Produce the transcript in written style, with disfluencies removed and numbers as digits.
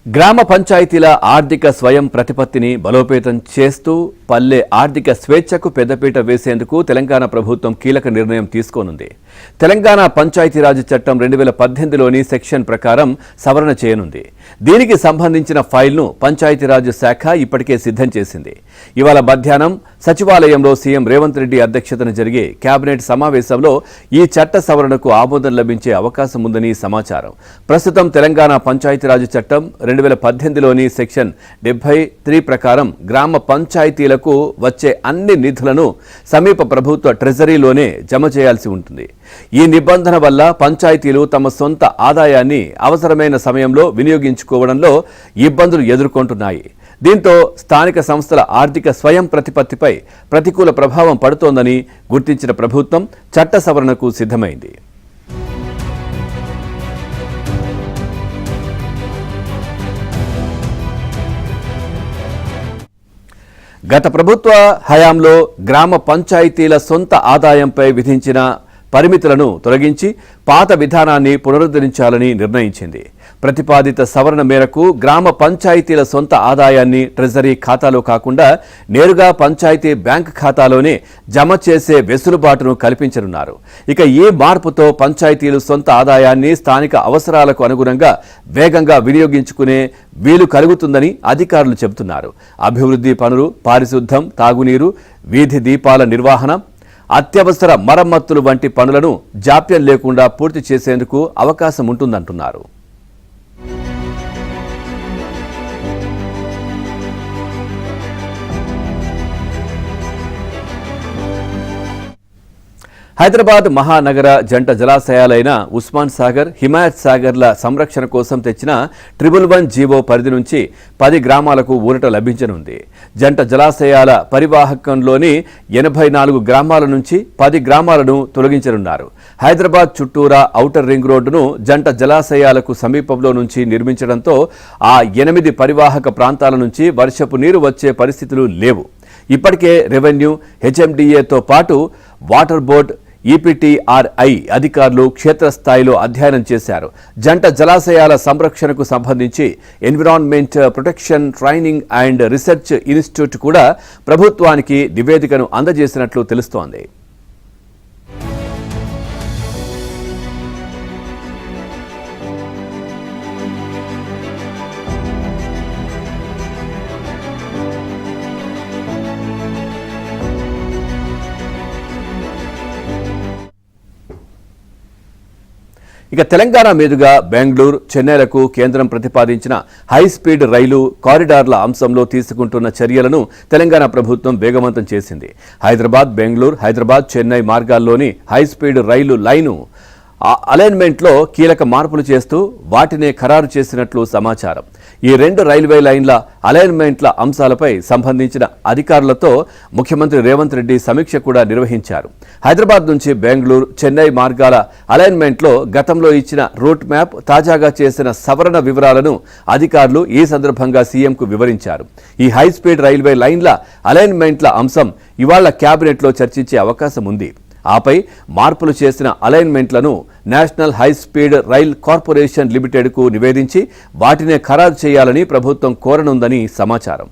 గ్రామ పంచాయతీల ఆర్థిక స్వయం ప్రతిపత్తిని బలోపేతం చేస్తూ పల్లె ఆర్థిక స్వేచ్ఛకు పెద్దపీట వేసేందుకు తెలంగాణ ప్రభుత్వం కీలక నిర్ణయం తీసుకోనుంది. తెలంగాణ పంచాయతీరాజ్ చట్టం 2018లోని సెక్షన్ ప్రకారం సవరణ చేయనుంది. దీనికి సంబంధించిన ఫైల్ను పంచాయతీరాజ్ శాఖ ఇప్పటికే సిద్ధం చేసింది. ఇవాళ మధ్యాహ్నం సచివాలయంలో సీఎం రేవంత్ రెడ్డి అధ్యక్షతన జరిగే కేబినెట్ సమావేశంలో ఈ చట్ట సవరణకు ఆమోదం లభించే అవకాశం ఉందని సమాచారం. ప్రస్తుతం తెలంగాణ పంచాయతీరాజ్ చట్టం 2018లోని సెక్షన్ 73 ప్రకారం గ్రామ పంచాయతీలకు వచ్చే అన్ని నిధులను సమీప ప్రభుత్వ ట్రెజరీలోనే జమ చేయాల్సి ఉంటుంది. ఈ నిబంధన వల్ల పంచాయతీలు తమ సొంత ఆదాయాన్ని అవసరమైన సమయంలో వినియోగించుకోవడంలో ఇబ్బందులు ఎదుర్కొంటున్నాయి. దీంతో స్థానిక సంస్థల ఆర్థిక స్వయం ప్రతిపత్తిపై ప్రతికూల ప్రభావం పడుతోందని గుర్తించిన ప్రభుత్వం చట్ట సవరణకు సిద్ధమైంది. గత ప్రభుత్వ హయాంలో గ్రామ పంచాయతీల సొంత ఆదాయంపై విధించిన పరిమితులను తొలగించి పాత విధానాన్ని పునరుద్ధరించాలని నిర్ణయించింది. ప్రతిపాదిత సవరణ మేరకు గ్రామ పంచాయతీల సొంత ఆదాయాన్ని ట్రెజరీ ఖాతాలో కాకుండా నేరుగా పంచాయతీ బ్యాంక్ ఖాతాలోనే జమ చేసే వెసులుబాటును కల్పించనున్నారు. ఇక ఈ మార్పుతో పంచాయతీలు సొంత ఆదాయాన్ని స్థానిక అవసరాలకు అనుగుణంగా వేగంగా వినియోగించుకునే వీలు కలుగుతుందని అధికారులు చెబుతున్నారు. అభివృద్ధి పనులు, పారిశుద్ధం, తాగునీరు, వీధి దీపాల నిర్వహణ, అత్యవసర మరమ్మతులు వంటి పనులను జాప్యం లేకుండా పూర్తి చేసేందుకు అవకాశం ఉంటుందంటున్నారు. హైదరాబాద్ మహానగర జంట జలాశయాలైన ఉస్మాన్ సాగర్, హిమాయత్ సాగర్ల సంరక్షణ కోసం తెచ్చిన 111 జీవో పరిధి నుంచి 10 గ్రామాలకు ఊరట లభించనుంది. జంట జలాశయాల పరివాహకంలోని 84 గ్రామాల నుంచి 10 గ్రామాలను తొలగించనున్నారు. హైదరాబాద్ చుట్టూరా ఔటర్ రింగ్ రోడ్డును జంట జలాశయాలకు సమీపంలో నుంచి నిర్మించడంతో ఆ 8 పరివాహక ప్రాంతాల నుంచి వర్షపు నీరు వచ్చే పరిస్థితులు లేవు. ఇప్పటికే రెవెన్యూ, హెచ్ఎండిఏతో పాటు వాటర్ బోర్డ్, ఈపీటీఆర్ఐ అధికారులు క్షేత్రస్థాయిలో అధ్యయనం చేశారు. జంట జలాశయాల సంరక్షణకు సంబంధించి environment protection training and research institute కూడా ప్రభుత్వానికి నివేదికను అందజేసినట్లు తెలుస్తోంది. ఇక తెలంగాణ మీదుగా బెంగళూరు, చెన్నైలకు కేంద్రం ప్రతిపాదించిన హైస్పీడ్ రైలు కారిడార్ల అంశంలో తీసుకుంటున్న చర్యలను తెలంగాణ ప్రభుత్వం వేగవంతం చేసింది. హైదరాబాద్, బెంగళూరు, హైదరాబాద్, చెన్నై మార్గాల్లోని హైస్పీడ్ రైలు లైను అలైన్మెంట్లో కీలక మార్పులు చేస్తూ వాటినే ఖరారు చేసినట్లు సమాచారం. ఈ 2 రైల్వే లైన్ల అలైన్మెంట్ల అంశాలపై సంబంధించిన అధికారులతో ముఖ్యమంత్రి రేవంత్ రెడ్డి సమీక్ష కూడా నిర్వహించారు. హైదరాబాద్ నుంచి బెంగళూరు, చెన్నై మార్గాల అలైన్మెంట్లో గతంలో ఇచ్చిన రూట్ మ్యాప్, తాజాగా చేసిన సవరణ వివరాలను అధికారులు ఈ సందర్భంగా సీఎంకు వివరించారు. ఈ హైస్పీడ్ రైల్వే లైన్ల అలైన్మెంట్ల అంశం ఇవాళ కేబినెట్లో చర్చించే అవకాశం ఉంది. ఆపై మార్పులు చేసిన అలైన్మెంట్లను నేషనల్ హైస్పీడ్ రైల్ కార్పొరేషన్ లిమిటెడ్కు నివేదించి వాటినే ఖరారు చేయాలని ప్రభుత్వం కోరనుందని సమాచారం.